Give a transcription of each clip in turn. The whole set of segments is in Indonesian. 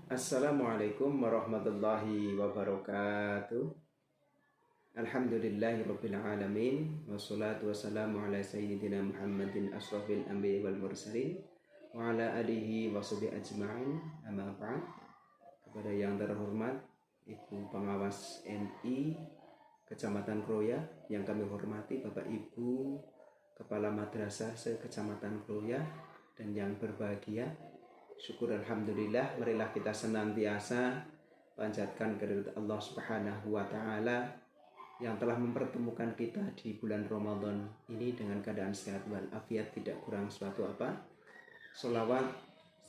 Assalamualaikum warahmatullahi wabarakatuh. Alhamdulillahirabbil alamin wassalatu wassalamu ala sayyidina Muhammadin asrofil anbiya'i wal mursalin wa ala alihi wa sahbihi ajma'in. Amma ba'd. Kepada yang terhormat Ibu Pengawas NI Kecamatan Kroya, yang kami hormati Bapak Ibu Kepala Madrasah se-Kecamatan Kroya, dan yang berbahagia, syukur alhamdulillah, marilah kita senantiasa panjatkan kehadirat Allah Subhanahu wa taala yang telah mempertemukan kita di bulan Ramadan ini dengan keadaan sehat walafiat, tidak kurang suatu apa. Sholawat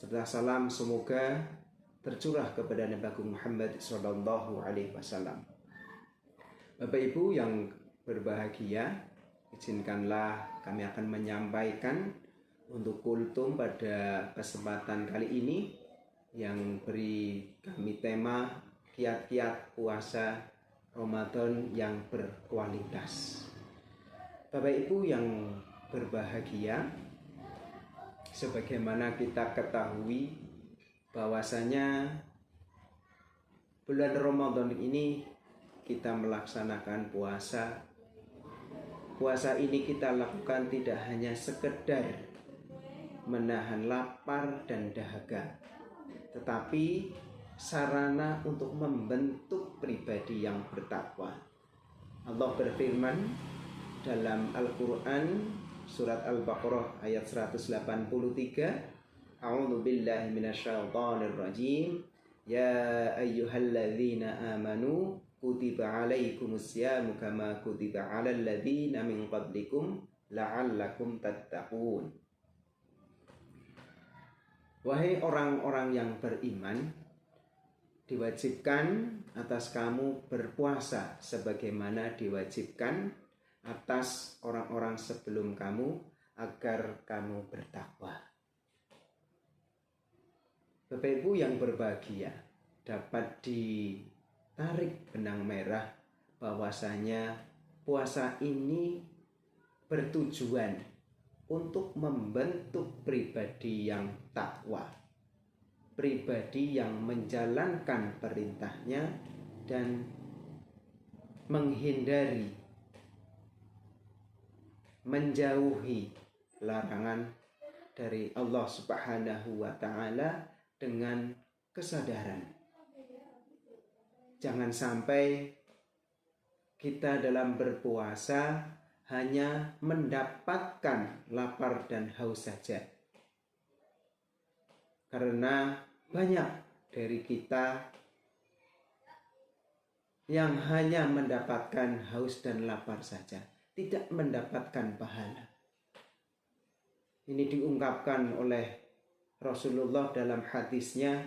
serta salam semoga tercurah kepada Nabi Agung Muhammad sallallahu alaihi wasallam. Bapak Ibu yang berbahagia, izinkanlah kami akan menyampaikan untuk kultum pada kesempatan kali ini yang beri kami tema kiat-kiat puasa Ramadan yang berkualitas. Bapak Ibu yang berbahagia, sebagaimana kita ketahui bahwasanya bulan Ramadan ini kita melaksanakan puasa. Puasa ini kita lakukan tidak hanya sekedar menahan lapar dan dahaga, tetapi sarana untuk membentuk pribadi yang bertakwa. Allah berfirman dalam Al-Quran surat Al-Baqarah ayat 183, A'udzu billahi minasyaitonir rajim. Ya ayyuhalladzina amanu kutiba alaikumusyamu kama kutiba alal ladzina min qablikum la'allakum tattaqun. Wahai orang-orang yang beriman, diwajibkan atas kamu berpuasa sebagaimana diwajibkan atas orang-orang sebelum kamu agar kamu bertakwa. Bapak Ibu yang berbahagia, dapat ditarik benang merah bahwasanya puasa ini bertujuan untuk membentuk pribadi yang takwa, pribadi yang menjalankan perintahnya dan menghindari, menjauhi larangan dari Allah Subhanahu wa taala dengan kesadaran. Jangan sampai kita dalam berpuasa hanya mendapatkan lapar dan haus saja. Karena banyak dari kita yang hanya mendapatkan haus dan lapar saja, tidak mendapatkan pahala. Ini diungkapkan oleh Rasulullah dalam hadisnya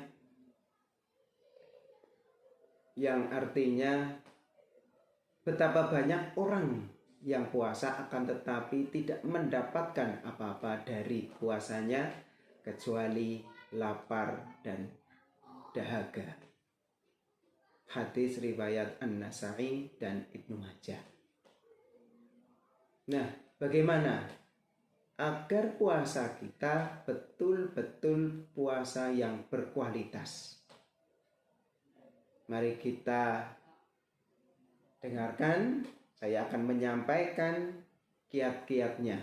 yang artinya betapa banyak orang yang puasa akan tetapi tidak mendapatkan apa-apa dari puasanya kecuali lapar dan dahaga. Hadis riwayat An-Nasa'i dan Ibnu Majah. Nah, bagaimana agar puasa kita betul-betul puasa yang berkualitas? Mari kita dengarkan. Saya akan menyampaikan kiat-kiatnya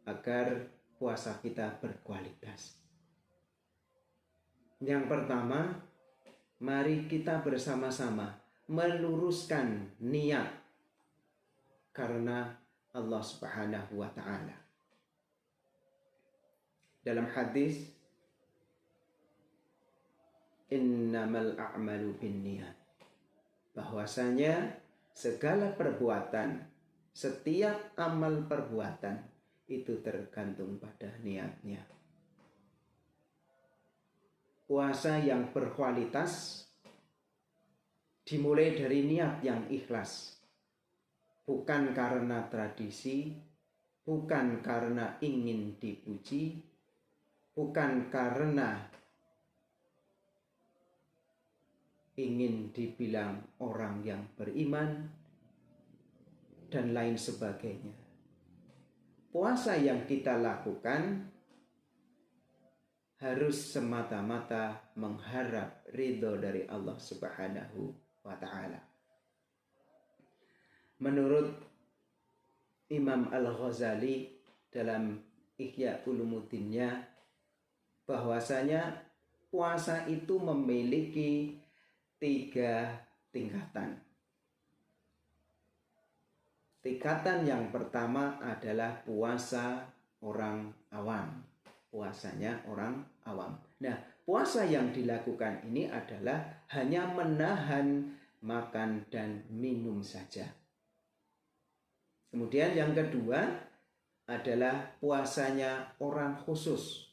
agar puasa kita berkualitas. Yang pertama, mari kita bersama-sama meluruskan niat karena Allah Subhanahu wa taala. Dalam hadis, innamal a'malu binniyat, bahwasanya segala perbuatan, setiap amal perbuatan itu tergantung pada niatnya. Puasa yang berkualitas dimulai dari niat yang ikhlas, bukan karena tradisi, bukan karena ingin dipuji, bukan karena ingin dibilang orang yang beriman, dan lain sebagainya. Puasa yang kita lakukan harus semata-mata mengharap ridho dari Allah Subhanahu wa ta'ala. Menurut Imam Al-Ghazali dalam Ihya Ulumuddinnya, bahwasanya puasa itu memiliki 3 tingkatan. Tingkatan yang pertama adalah puasa orang awam. Puasanya orang awam. Nah, puasa yang dilakukan ini adalah hanya menahan makan dan minum saja. Kemudian yang kedua adalah puasanya orang khusus.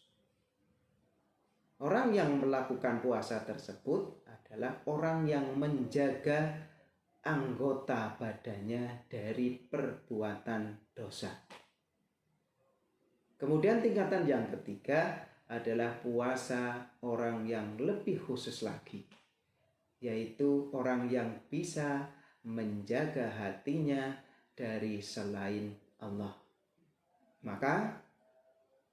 Orang yang melakukan puasa tersebut adalah orang yang menjaga anggota badannya dari perbuatan dosa. Kemudian tingkatan yang ketiga adalah puasa orang yang lebih khusus lagi, yaitu orang yang bisa menjaga hatinya dari selain Allah. Maka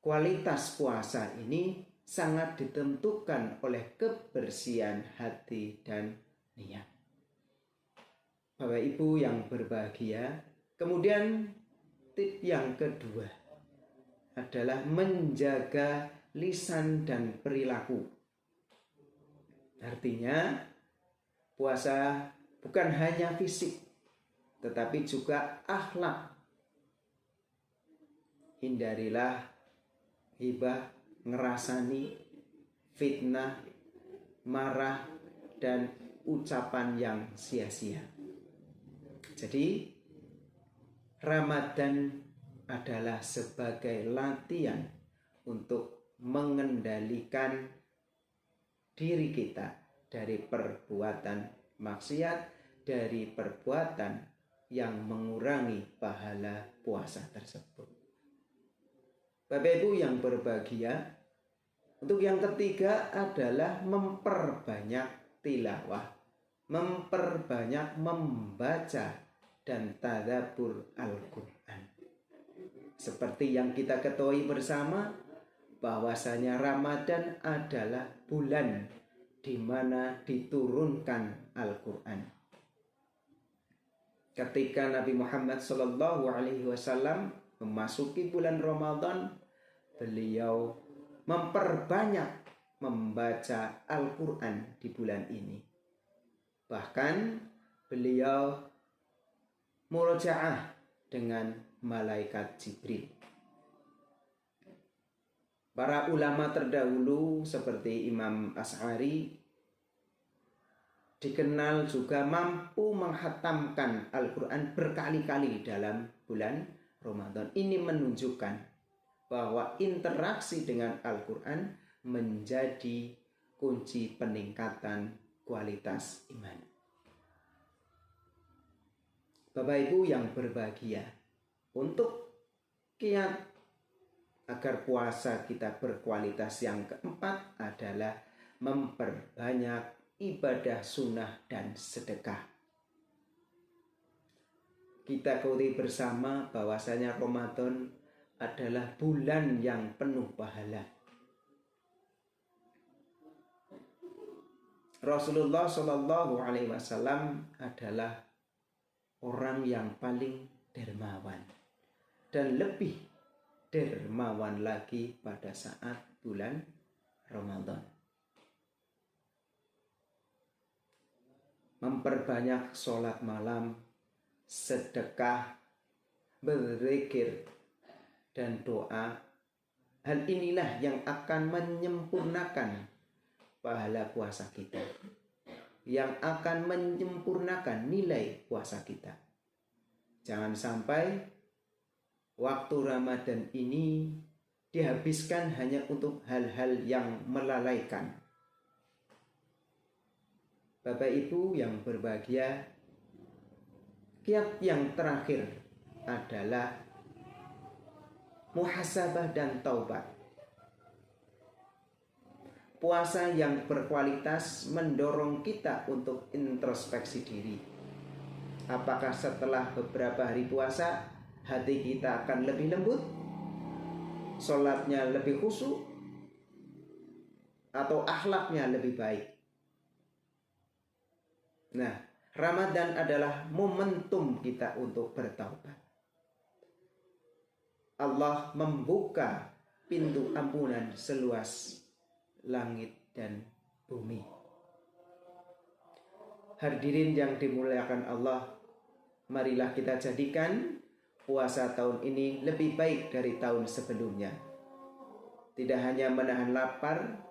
kualitas puasa ini sangat ditentukan oleh kebersihan hati dan niat. Bapak Ibu yang berbahagia, kemudian tip yang kedua adalah menjaga lisan dan perilaku. Artinya puasa bukan hanya fisik, tetapi juga akhlak. Hindarilah hibah, ngerasani, fitnah, marah, dan ucapan yang sia-sia. Jadi Ramadan adalah sebagai latihan untuk mengendalikan diri kita dari perbuatan maksiat, dari perbuatan yang mengurangi pahala puasa tersebut. Bapak Ibu yang berbahagia, untuk yang ketiga adalah memperbanyak tilawah, memperbanyak membaca dan tadabbur Al-Quran. Seperti yang kita ketahui bersama, bahwasanya Ramadan adalah bulan di mana diturunkan Al-Quran. Ketika Nabi Muhammad SAW memasuki bulan Ramadan, beliau memperbanyak membaca Al-Quran di bulan ini. Bahkan beliau murojaah dengan malaikat Jibril. Para ulama terdahulu seperti Imam Asy'ari dikenal juga mampu menghatamkan Al-Quran berkali-kali dalam bulan Ramadan. Ini menunjukkan bahwa interaksi dengan Al-Quran menjadi kunci peningkatan kualitas iman. Bapak Ibu yang berbahagia, untuk kiat agar puasa kita berkualitas yang keempat adalah memperbanyak ibadah sunnah dan sedekah. Kita ketahui bersama bahwasanya Ramadan adalah bulan yang penuh pahala. Rasulullah SAW adalah orang yang paling dermawan, dan lebih dermawan lagi pada saat bulan Ramadan. Memperbanyak sholat malam, sedekah, berzikir, dan doa. Hal inilah yang akan menyempurnakan pahala puasa kita, yang akan menyempurnakan nilai puasa kita. Jangan sampai waktu Ramadan ini dihabiskan hanya untuk hal-hal yang melalaikan. Bapak Ibu yang berbahagia, kiat yang terakhir adalah muhasabah dan taubat. Puasa yang berkualitas mendorong kita untuk introspeksi diri. Apakah setelah beberapa hari puasa hati kita akan lebih lembut, sholatnya lebih khusyuk, atau akhlaknya lebih baik. Nah, Ramadan adalah momentum kita untuk bertaubat. Allah membuka pintu ampunan seluas langit dan bumi. Hadirin yang dimuliakan Allah, marilah kita jadikan puasa tahun ini lebih baik dari tahun sebelumnya. Tidak hanya menahan lapar,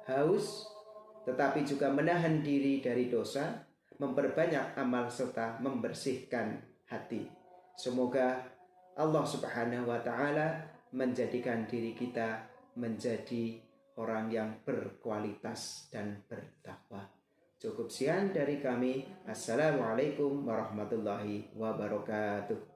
haus, tetapi juga menahan diri dari dosa, memperbanyak amal serta membersihkan hati. Semoga Allah Subhanahu wa Ta'ala menjadikan diri kita menjadi orang yang berkualitas dan bertakwa. Cukup sekian dari kami. Assalamualaikum warahmatullahi wabarakatuh.